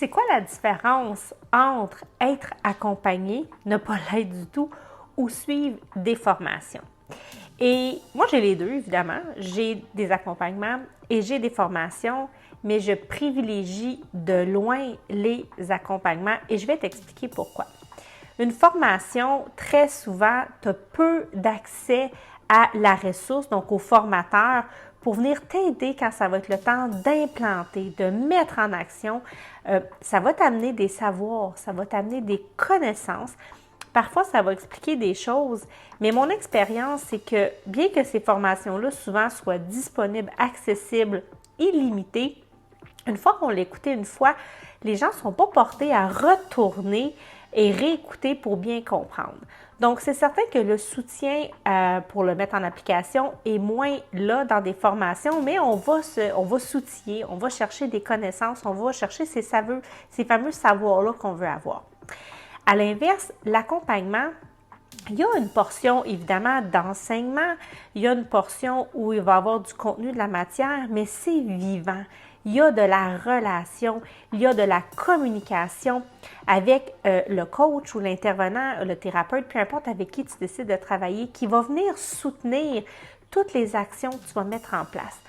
c'est quoi la différence entre être accompagné, ne pas l'être du tout, ou suivre des formations? Et moi, j'ai les deux, évidemment. J'ai des accompagnements et j'ai des formations, mais je privilégie de loin les accompagnements et je vais t'expliquer pourquoi. Une formation, très souvent, tu as peu d'accès à la ressource, donc au formateur, pour venir t'aider quand ça va être le temps d'implanter, de mettre en action. Ça va t'amener des savoirs, ça va t'amener des connaissances. Parfois, ça va expliquer des choses, mais mon expérience, c'est que bien que ces formations-là souvent soient disponibles, accessibles, illimitées, une fois qu'on l'a écouté une fois, les gens ne sont pas portés à retourner et réécouter pour bien comprendre. Donc, c'est certain que le soutien pour le mettre en application est moins là dans des formations, mais on va s'outiller, on va chercher des connaissances, on va chercher ces fameux savoirs-là qu'on veut avoir. À l'inverse, l'accompagnement, il y a une portion évidemment d'enseignement, il y a une portion où il va y avoir du contenu de la matière, mais c'est vivant. Il y a de la relation, il y a de la communication avec le coach ou l'intervenant, le thérapeute, peu importe avec qui tu décides de travailler, qui va venir soutenir toutes les actions que tu vas mettre en place.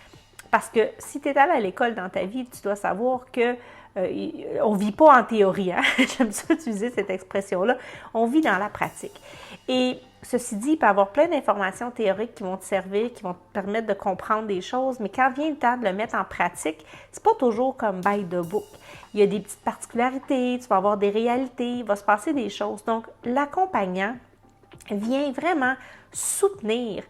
Parce que si tu es allé à l'école dans ta vie, tu dois savoir que on ne vit pas en théorie, hein? J'aime ça utiliser cette expression-là. On vit dans la pratique. Et ceci dit, il peut y avoir plein d'informations théoriques qui vont te servir, qui vont te permettre de comprendre des choses, mais quand vient le temps de le mettre en pratique, c'est pas toujours comme by the book. Il y a des petites particularités, tu vas avoir des réalités, il va se passer des choses. Donc, l'accompagnant vient vraiment soutenir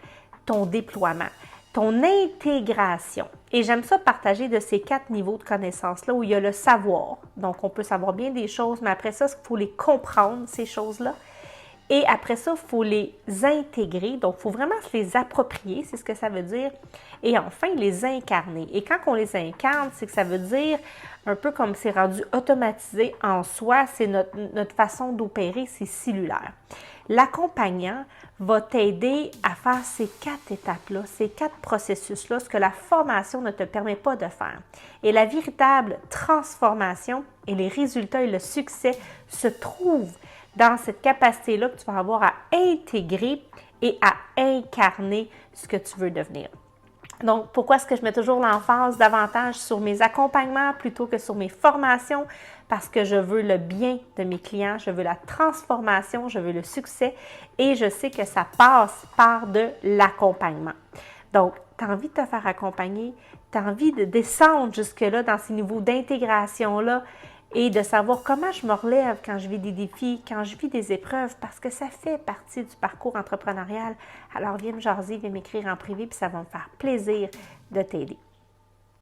ton déploiement, ton intégration. Et j'aime ça partager de ces 4 niveaux de connaissances-là où il y a le savoir. Donc, on peut savoir bien des choses, mais après ça, il faut les comprendre, ces choses-là. Et après ça, il faut les intégrer. Donc, il faut vraiment se les approprier, c'est ce que ça veut dire. Et enfin, les incarner. Et quand on les incarne, c'est que ça veut dire, un peu comme c'est rendu automatisé en soi, c'est notre façon d'opérer, c'est cellulaire. L'accompagnant va t'aider à faire ces 4 étapes-là, ces 4 processus-là, ce que la formation ne te permet pas de faire. Et la véritable transformation et les résultats et le succès se trouvent dans cette capacité-là que tu vas avoir à intégrer et à incarner ce que tu veux devenir. Donc, pourquoi est-ce que je mets toujours l'emphase davantage sur mes accompagnements plutôt que sur mes formations? Parce que je veux le bien de mes clients, je veux la transformation, je veux le succès et je sais que ça passe par de l'accompagnement. Donc, tu as envie de te faire accompagner, tu as envie de descendre jusque-là dans ces niveaux d'intégration-là et de savoir comment je me relève quand je vis des défis, quand je vis des épreuves, parce que ça fait partie du parcours entrepreneurial. Alors, viens me jaser, viens m'écrire en privé, puis ça va me faire plaisir de t'aider.